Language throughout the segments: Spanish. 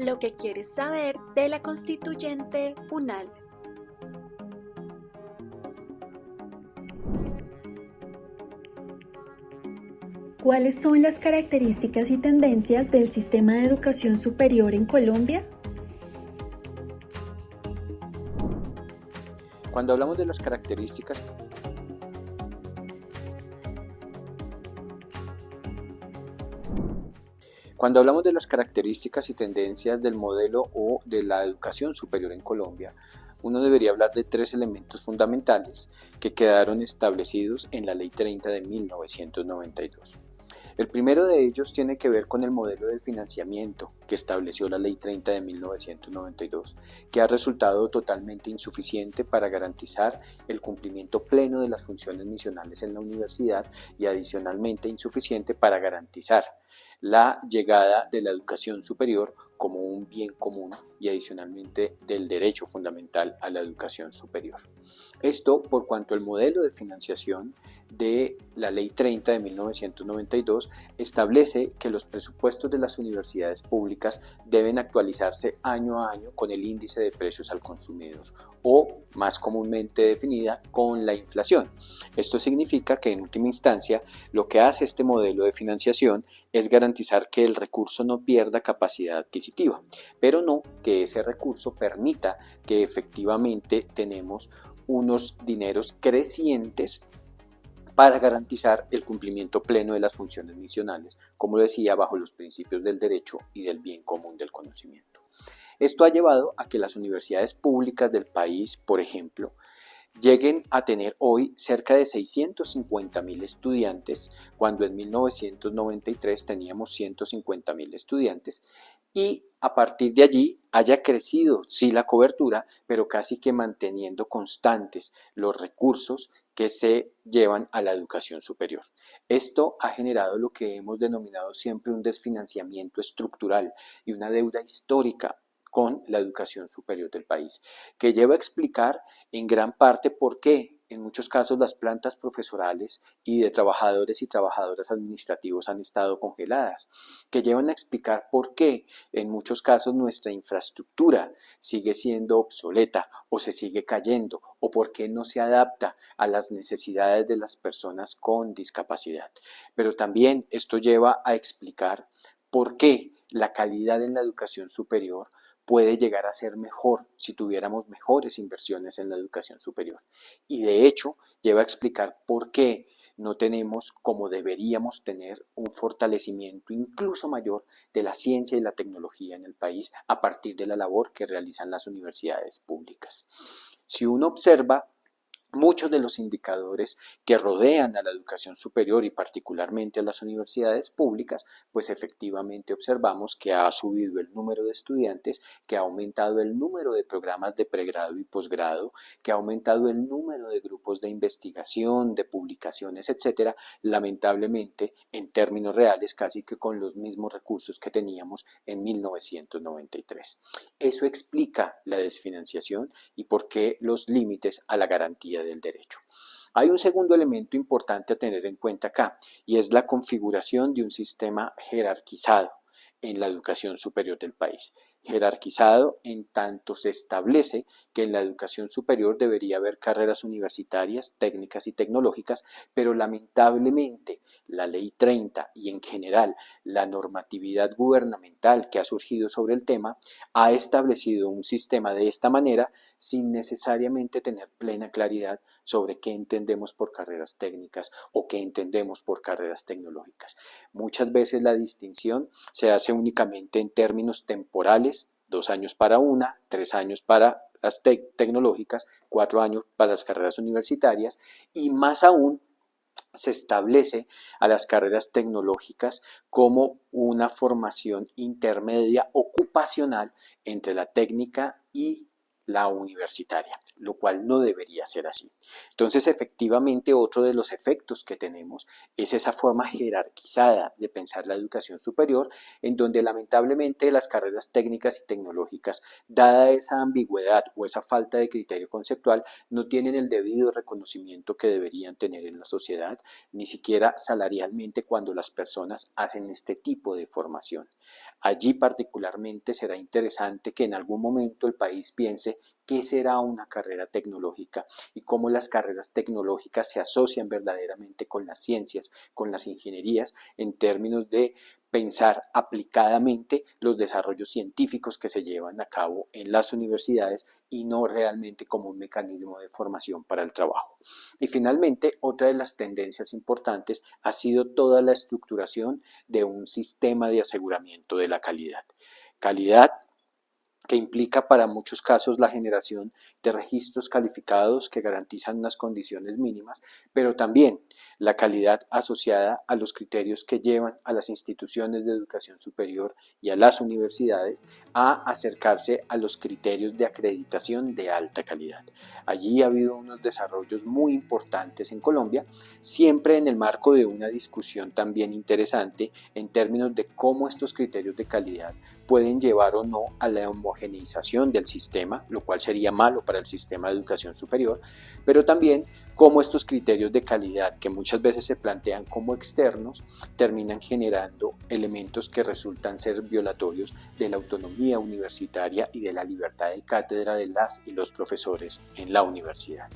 Lo que quieres saber de la Constituyente UNAL. ¿Cuáles son las características y tendencias del sistema de educación superior en Colombia? Cuando hablamos de las características, y tendencias del modelo o de la educación superior en Colombia, uno debería hablar de tres elementos fundamentales que quedaron establecidos en la Ley 30 de 1992. El primero de ellos tiene que ver con el modelo de financiamiento que estableció la Ley 30 de 1992, que ha resultado totalmente insuficiente para garantizar el cumplimiento pleno de las funciones misionales en la universidad y adicionalmente insuficiente para garantizar la llegada de la educación superior como un bien común y adicionalmente del derecho fundamental a la educación superior. Esto por cuanto el modelo de financiación de la Ley 30 de 1992 establece que los presupuestos de las universidades públicas deben actualizarse año a año con el índice de precios al consumidor o, más comúnmente definida, con la inflación. Esto significa que en última instancia lo que hace este modelo de financiación es garantizar que el recurso no pierda capacidad adquisitiva, pero no que ese recurso permita que efectivamente tenemos unos dineros crecientes para garantizar el cumplimiento pleno de las funciones misionales, como decía, bajo los principios del derecho y del bien común del conocimiento. Esto ha llevado a que las universidades públicas del país, por ejemplo, lleguen a tener hoy cerca de 650.000 estudiantes, cuando en 1993 teníamos 150.000 estudiantes, y a partir de allí haya crecido, sí, la cobertura, pero casi que manteniendo constantes los recursos que se llevan a la educación superior. Esto ha generado lo que hemos denominado siempre un desfinanciamiento estructural y una deuda histórica con la educación superior del país, que lleva a explicar en gran parte por qué en muchos casos las plantas profesorales y de trabajadores y trabajadoras administrativos han estado congeladas, que llevan a explicar por qué en muchos casos nuestra infraestructura sigue siendo obsoleta o se sigue cayendo, o por qué no se adapta a las necesidades de las personas con discapacidad. Pero también esto lleva a explicar por qué la calidad en la educación superior puede llegar a ser mejor si tuviéramos mejores inversiones en la educación superior. Y de hecho, lleva a explicar por qué no tenemos, como deberíamos tener, un fortalecimiento incluso mayor de la ciencia y la tecnología en el país a partir de la labor que realizan las universidades públicas. Si uno observa muchos de los indicadores que rodean a la educación superior y particularmente a las universidades públicas, pues efectivamente observamos que ha subido el número de estudiantes, que ha aumentado el número de programas de pregrado y posgrado, que ha aumentado el número de grupos de investigación, de publicaciones, etcétera, lamentablemente en términos reales casi que con los mismos recursos que teníamos en 1993. Eso explica la desfinanciación y por qué los límites a la garantía del derecho. Hay un segundo elemento importante a tener en cuenta acá y es la configuración de un sistema jerarquizado en la educación superior del país. Jerarquizado en tanto se establece que en la educación superior debería haber carreras universitarias, técnicas y tecnológicas, pero lamentablemente la Ley 30 y en general la normatividad gubernamental que ha surgido sobre el tema ha establecido un sistema de esta manera sin necesariamente tener plena claridad sobre qué entendemos por carreras técnicas o qué entendemos por carreras tecnológicas. Muchas veces la distinción se hace únicamente en términos temporales, 2 años para una, 3 años para las tecnológicas, 4 años para las carreras universitarias y más aún se establece a las carreras tecnológicas como una formación intermedia ocupacional entre la técnica y la universitaria. lo cual no debería ser así. Entonces, efectivamente, otro de los efectos que tenemos es esa forma jerarquizada de pensar la educación superior, en donde lamentablemente las carreras técnicas y tecnológicas, dada esa ambigüedad o esa falta de criterio conceptual, no tienen el debido reconocimiento que deberían tener en la sociedad, ni siquiera salarialmente cuando las personas hacen este tipo de formación. Allí particularmente será interesante que en algún momento el país piense qué será una carrera tecnológica y cómo las carreras tecnológicas se asocian verdaderamente con las ciencias, con las ingenierías, en términos de pensar aplicadamente los desarrollos científicos que se llevan a cabo en las universidades y no realmente como un mecanismo de formación para el trabajo. Y finalmente, otra de las tendencias importantes ha sido toda la estructuración de un sistema de aseguramiento de la calidad. Calidad que implica para muchos casos la generación de registros calificados que garantizan unas condiciones mínimas, pero también la calidad asociada a los criterios que llevan a las instituciones de educación superior y a las universidades a acercarse a los criterios de acreditación de alta calidad. Allí ha habido unos desarrollos muy importantes en Colombia, siempre en el marco de una discusión también interesante en términos de cómo estos criterios de calidad pueden llevar o no a la homogeneización del sistema, lo cual sería malo para el sistema de educación superior, pero también cómo estos criterios de calidad, que muchas veces se plantean como externos, terminan generando elementos que resultan ser violatorios de la autonomía universitaria y de la libertad de cátedra de las y los profesores en la universidad.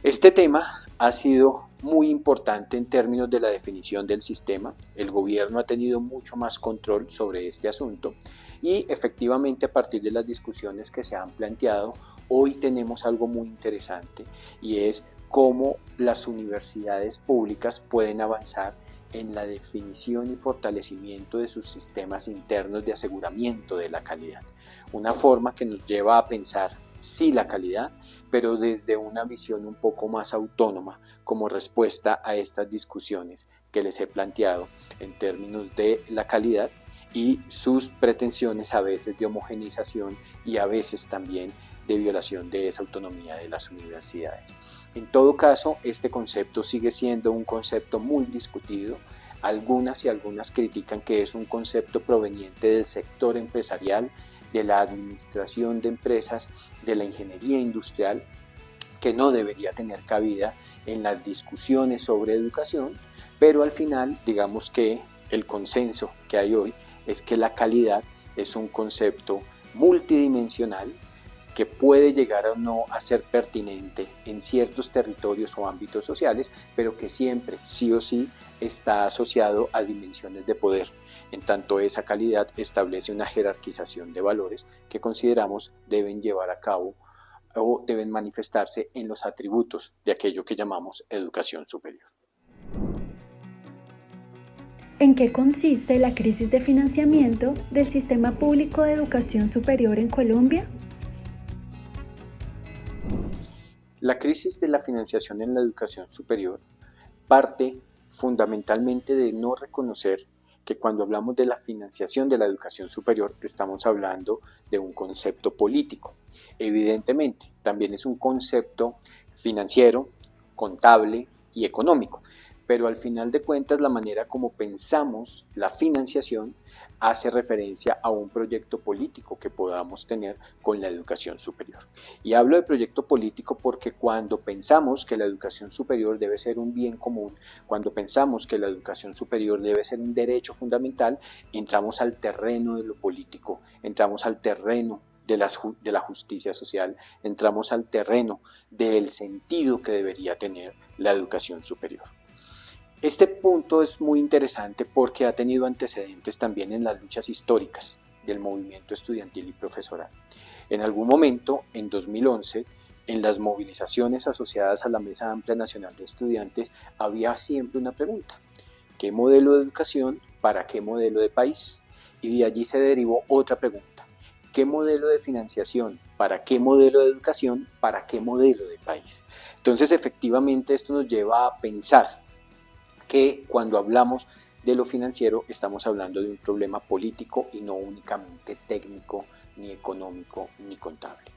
Este tema ha sido muy importante en términos de la definición del sistema. El gobierno ha tenido mucho más control sobre este asunto y efectivamente a partir de las discusiones que se han planteado, hoy tenemos algo muy interesante y es cómo las universidades públicas pueden avanzar en la definición y fortalecimiento de sus sistemas internos de aseguramiento de la calidad. Una forma que nos lleva a pensar sí la calidad, pero desde una visión un poco más autónoma como respuesta a estas discusiones que les he planteado en términos de la calidad y sus pretensiones a veces de homogeneización y a veces también de violación de esa autonomía de las universidades. En todo caso, este concepto sigue siendo un concepto muy discutido. Algunas critican que es un concepto proveniente del sector empresarial, de la administración de empresas, de la ingeniería industrial, que no debería tener cabida en las discusiones sobre educación, pero al final digamos que el consenso que hay hoy es que la calidad es un concepto multidimensional que puede llegar o no a ser pertinente en ciertos territorios o ámbitos sociales, pero que siempre, sí o sí, está asociado a dimensiones de poder. En tanto, esa calidad establece una jerarquización de valores que consideramos deben llevar a cabo o deben manifestarse en los atributos de aquello que llamamos educación superior. ¿En qué consiste la crisis de financiamiento del sistema público de educación superior en Colombia? La crisis de la financiación en la educación superior parte fundamentalmente de no reconocer que cuando hablamos de la financiación de la educación superior estamos hablando de un concepto político. Evidentemente, también es un concepto financiero, contable y económico, pero al final de cuentas la manera como pensamos la financiación hace referencia a un proyecto político que podamos tener con la educación superior. Y hablo de proyecto político porque cuando pensamos que la educación superior debe ser un bien común, cuando pensamos que la educación superior debe ser un derecho fundamental, entramos al terreno de lo político, entramos al terreno de la justicia social, entramos al terreno del sentido que debería tener la educación superior. Este punto es muy interesante porque ha tenido antecedentes también en las luchas históricas del movimiento estudiantil y profesoral. En algún momento, en 2011, en las movilizaciones asociadas a la Mesa Amplia Nacional de Estudiantes, había siempre una pregunta: ¿qué modelo de educación para qué modelo de país? Y de allí se derivó otra pregunta: ¿qué modelo de financiación para qué modelo de educación para qué modelo de país? Entonces, efectivamente, esto nos lleva a pensar que cuando hablamos de lo financiero estamos hablando de un problema político y no únicamente técnico, ni económico, ni contable.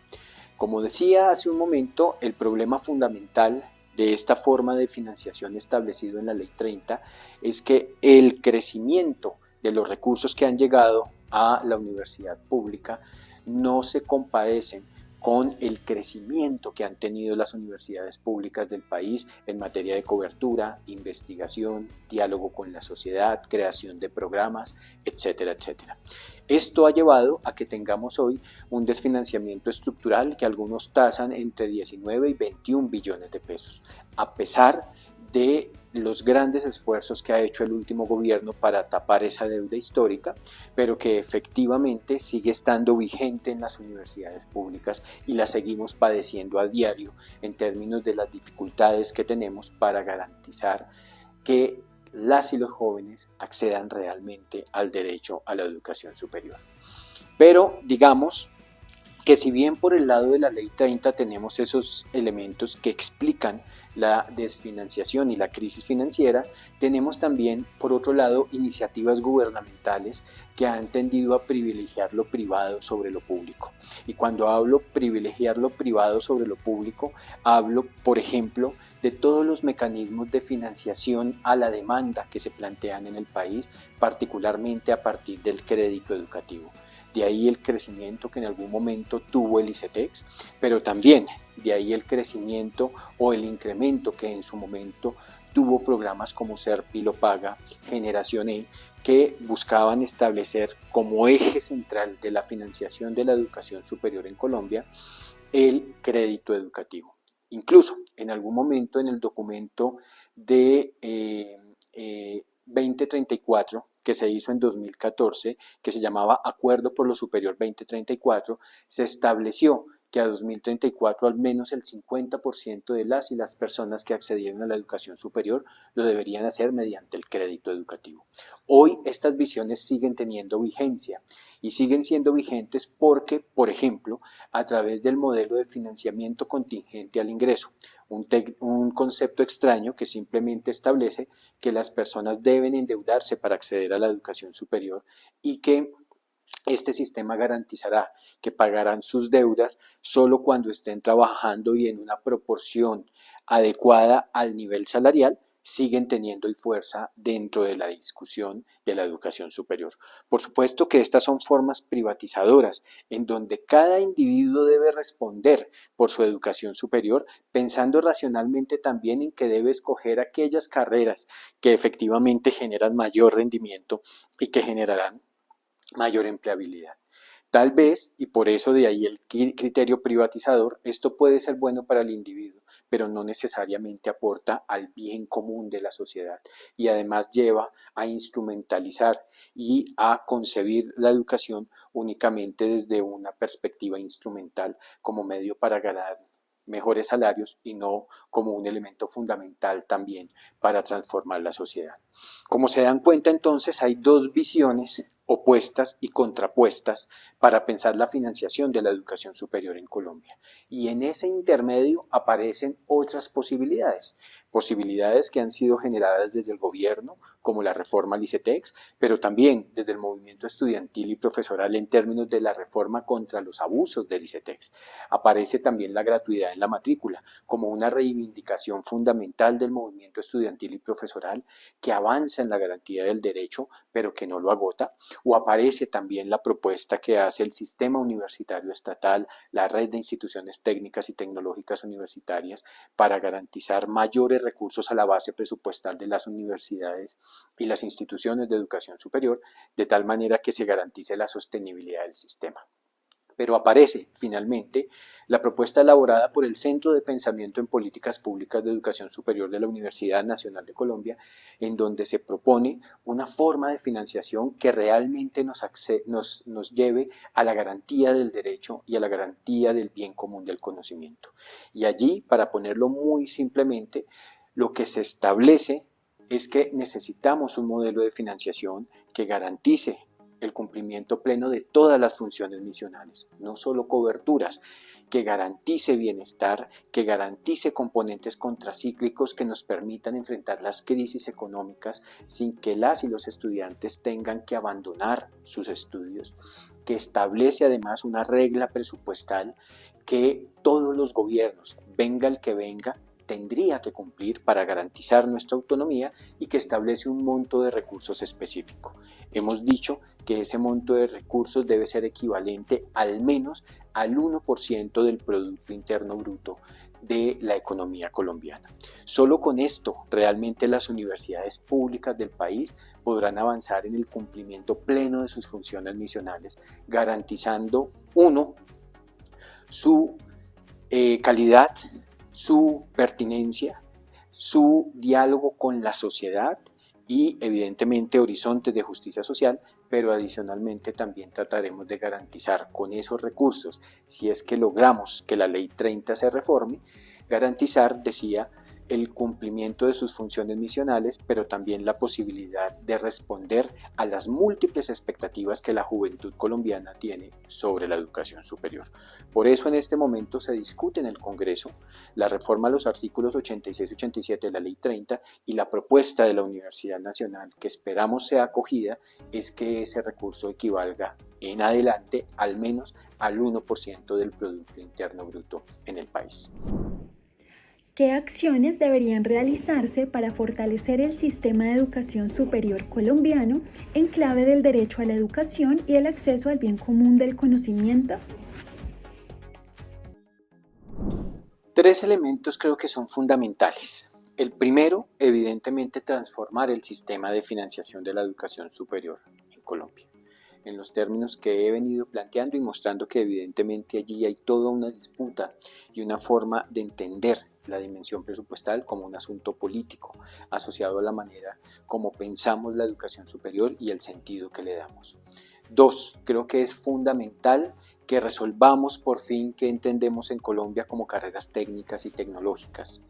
Como decía hace un momento, el problema fundamental de esta forma de financiación establecido en la Ley 30 es que el crecimiento de los recursos que han llegado a la universidad pública no se compadecen con el crecimiento que han tenido las universidades públicas del país en materia de cobertura, investigación, diálogo con la sociedad, creación de programas, etcétera, etcétera. Esto ha llevado a que tengamos hoy un desfinanciamiento estructural que algunos tasan entre 19 y 21 billones de pesos, a pesar de los grandes esfuerzos que ha hecho el último gobierno para tapar esa deuda histórica, pero que efectivamente sigue estando vigente en las universidades públicas y la seguimos padeciendo a diario en términos de las dificultades que tenemos para garantizar que las y los jóvenes accedan realmente al derecho a la educación superior. Pero digamos que si bien por el lado de la Ley 30 tenemos esos elementos que explican la desfinanciación y la crisis financiera, tenemos también, por otro lado, iniciativas gubernamentales que han tendido a privilegiar lo privado sobre lo público. Y cuando hablo privilegiar lo privado sobre lo público, hablo, por ejemplo, de todos los mecanismos de financiación a la demanda que se plantean en el país, particularmente a partir del crédito educativo. De ahí el crecimiento que en algún momento tuvo el ICETEX, pero también de ahí el crecimiento o el incremento que en su momento tuvo programas como Serpi lo Paga, Generación E, que buscaban establecer como eje central de la financiación de la educación superior en Colombia el crédito educativo. Incluso en algún momento en el documento de 2034 que se hizo en 2014, que se llamaba Acuerdo por lo Superior 2034, se estableció que a 2034 al menos el 50% de las y las personas que accedieron a la educación superior lo deberían hacer mediante el crédito educativo. Hoy estas visiones siguen teniendo vigencia y siguen siendo vigentes porque, por ejemplo, a través del modelo de financiamiento contingente al ingreso, un concepto extraño que simplemente establece que las personas deben endeudarse para acceder a la educación superior y que este sistema garantizará que pagarán sus deudas solo cuando estén trabajando y en una proporción adecuada al nivel salarial, siguen teniendo hoy fuerza dentro de la discusión de la educación superior. Por supuesto que estas son formas privatizadoras en donde cada individuo debe responder por su educación superior, pensando racionalmente también en que debe escoger aquellas carreras que efectivamente generan mayor rendimiento y que generarán mayor empleabilidad. Tal vez, y por eso de ahí el criterio privatizador, esto puede ser bueno para el individuo, pero no necesariamente aporta al bien común de la sociedad y además lleva a instrumentalizar y a concebir la educación únicamente desde una perspectiva instrumental como medio para ganar mejores salarios y no como un elemento fundamental también para transformar la sociedad. Como se dan cuenta, entonces hay dos visiones opuestas y contrapuestas para pensar la financiación de la educación superior en Colombia. Y en ese intermedio aparecen otras posibilidades que han sido generadas desde el gobierno, como la reforma al ICETEX, pero también desde el movimiento estudiantil y profesoral en términos de la reforma contra los abusos del ICETEX. Aparece también la gratuidad en la matrícula, como una reivindicación fundamental del movimiento estudiantil y profesoral que avanza en la garantía del derecho, pero que no lo agota. O aparece también la propuesta que hace el sistema universitario estatal, la red de instituciones técnicas y tecnológicas universitarias, para garantizar mayores recursos a la base presupuestal de las universidades y las instituciones de educación superior, de tal manera que se garantice la sostenibilidad del sistema. Pero aparece, finalmente, la propuesta elaborada por el Centro de Pensamiento en Políticas Públicas de Educación Superior de la Universidad Nacional de Colombia, en donde se propone una forma de financiación que realmente nos lleve a la garantía del derecho y a la garantía del bien común del conocimiento. Y allí, para ponerlo muy simplemente, lo que se establece es que necesitamos un modelo de financiación que garantice el cumplimiento pleno de todas las funciones misionales, no solo coberturas, que garantice bienestar, que garantice componentes contracíclicos que nos permitan enfrentar las crisis económicas sin que las y los estudiantes tengan que abandonar sus estudios, que establece además una regla presupuestal que todos los gobiernos, venga el que venga, tendría que cumplir para garantizar nuestra autonomía y que establece un monto de recursos específico. Hemos dicho que ese monto de recursos debe ser equivalente al menos al 1% del Producto Interno Bruto de la economía colombiana. Solo con esto realmente las universidades públicas del país podrán avanzar en el cumplimiento pleno de sus funciones misionales, garantizando, uno, su calidad, su pertinencia, su diálogo con la sociedad y evidentemente horizontes de justicia social, pero adicionalmente también trataremos de garantizar con esos recursos, si es que logramos que la Ley 30 se reforme, garantizar, decía, el cumplimiento de sus funciones misionales, pero también la posibilidad de responder a las múltiples expectativas que la juventud colombiana tiene sobre la educación superior. Por eso en este momento se discute en el Congreso la reforma a los artículos 86 y 87 de la Ley 30 y la propuesta de la Universidad Nacional, que esperamos sea acogida, es que ese recurso equivalga en adelante al menos al 1% del Producto Interno Bruto en el país. ¿Qué acciones deberían realizarse para fortalecer el sistema de educación superior colombiano en clave del derecho a la educación y el acceso al bien común del conocimiento? Tres elementos creo que son fundamentales. El primero, evidentemente, transformar el sistema de financiación de la educación superior en Colombia, en los términos que he venido planteando y mostrando que evidentemente allí hay toda una disputa y una forma de entender la dimensión presupuestal como un asunto político, asociado a la manera como pensamos la educación superior y el sentido que le damos. Dos, creo que es fundamental que resolvamos por fin qué entendemos en Colombia como carreras técnicas y tecnológicas,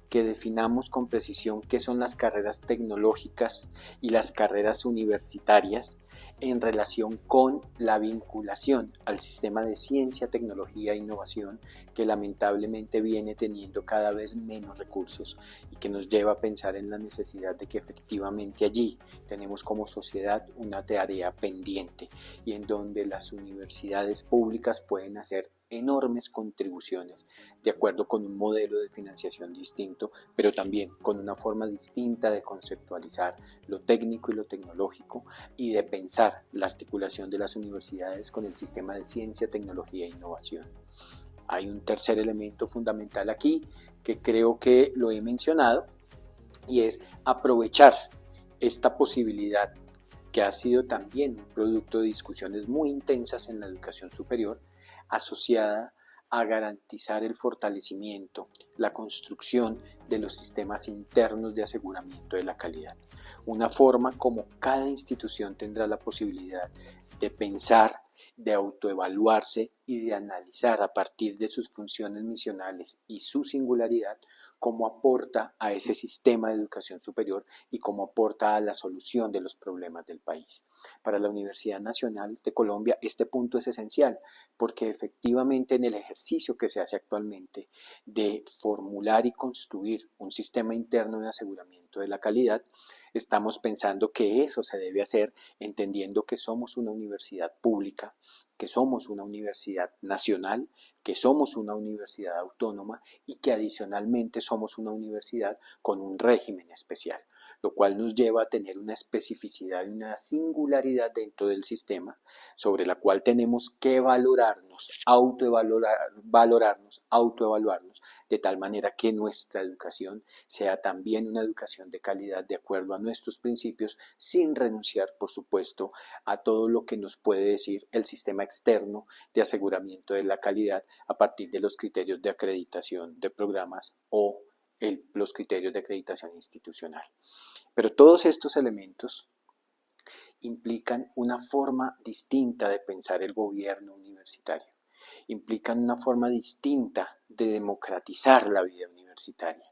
que definamos con precisión qué son las carreras tecnológicas y las carreras universitarias en relación con la vinculación al sistema de ciencia, tecnología e innovación que lamentablemente viene teniendo cada vez menos recursos y que nos lleva a pensar en la necesidad de que efectivamente allí tenemos como sociedad una tarea pendiente y en donde las universidades públicas pueden hacer enormes contribuciones de acuerdo con un modelo de financiación distinto, pero también con una forma distinta de conceptualizar lo técnico y lo tecnológico y de pensar la articulación de las universidades con el sistema de ciencia, tecnología e innovación. Hay un tercer elemento fundamental aquí que creo que lo he mencionado y es aprovechar esta posibilidad que ha sido también un producto de discusiones muy intensas en la educación superior asociada a garantizar el fortalecimiento, la construcción de los sistemas internos de aseguramiento de la calidad. Una forma como cada institución tendrá la posibilidad de pensar, de autoevaluarse y de analizar a partir de sus funciones misionales y su singularidad cómo aporta a ese sistema de educación superior y cómo aporta a la solución de los problemas del país. Para la Universidad Nacional de Colombia este punto es esencial porque efectivamente en el ejercicio que se hace actualmente de formular y construir un sistema interno de aseguramiento de la calidad, estamos pensando que eso se debe hacer entendiendo que somos una universidad pública, que somos una universidad nacional, que somos una universidad autónoma y que adicionalmente somos una universidad con un régimen especial, lo cual nos lleva a tener una especificidad y una singularidad dentro del sistema sobre la cual tenemos que valorarnos, autoevaluarnos, de tal manera que nuestra educación sea también una educación de calidad de acuerdo a nuestros principios, sin renunciar, por supuesto, a todo lo que nos puede decir el sistema externo de aseguramiento de la calidad a partir de los criterios de acreditación de programas o los criterios de acreditación institucional. Pero todos estos elementos implican una forma distinta de pensar el gobierno universitario, implican una forma distinta de democratizar la vida universitaria.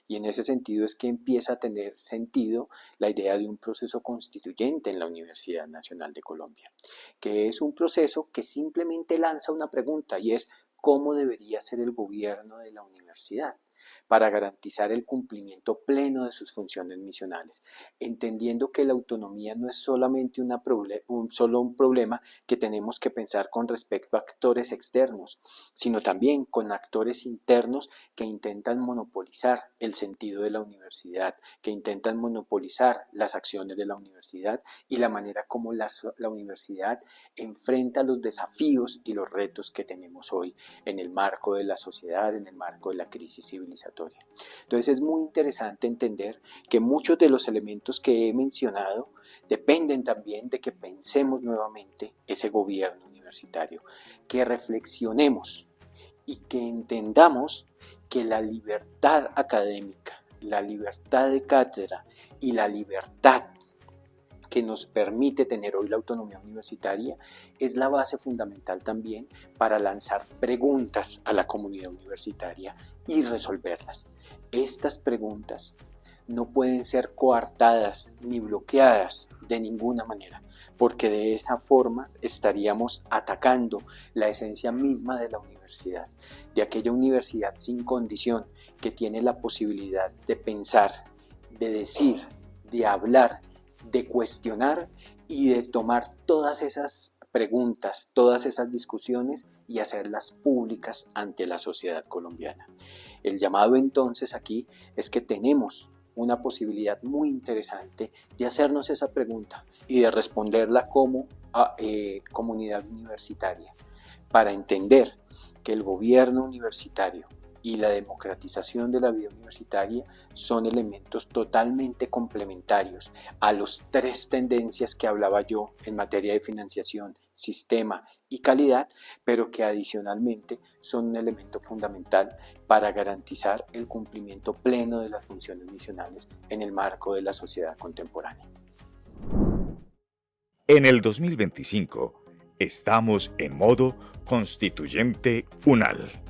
Y en ese sentido es que empieza a tener sentido la idea de un proceso constituyente en la Universidad Nacional de Colombia, que es un proceso que simplemente lanza una pregunta y es cómo debería ser el gobierno de la universidad para garantizar el cumplimiento pleno de sus funciones misionales, entendiendo que la autonomía no es solamente un problema que tenemos que pensar con respecto a actores externos, sino también con actores internos que intentan monopolizar el sentido de la universidad, que intentan monopolizar las acciones de la universidad y la manera como la universidad enfrenta los desafíos y los retos que tenemos hoy en el marco de la sociedad, en el marco de la crisis civilizatoria. Entonces es muy interesante entender que muchos de los elementos que he mencionado dependen también de que pensemos nuevamente ese gobierno universitario, que reflexionemos y que entendamos que la libertad académica, la libertad de cátedra y la libertad que nos permite tener hoy la autonomía universitaria es la base fundamental también para lanzar preguntas a la comunidad universitaria y resolverlas. Estas preguntas no pueden ser coartadas ni bloqueadas de ninguna manera, porque de esa forma estaríamos atacando la esencia misma de la universidad, de aquella universidad sin condición que tiene la posibilidad de pensar, de decir, de hablar, de cuestionar y de tomar todas esas preguntas, todas esas discusiones y hacerlas públicas ante la sociedad colombiana. El llamado entonces aquí es que tenemos una posibilidad muy interesante de hacernos esa pregunta y de responderla como comunidad universitaria, para entender que el gobierno universitario y la democratización de la vida universitaria son elementos totalmente complementarios a las tres tendencias que hablaba yo en materia de financiación, sistema y calidad, pero que adicionalmente son un elemento fundamental para garantizar el cumplimiento pleno de las funciones misionales en el marco de la sociedad contemporánea. En el 2025 estamos en modo constituyente UNAL.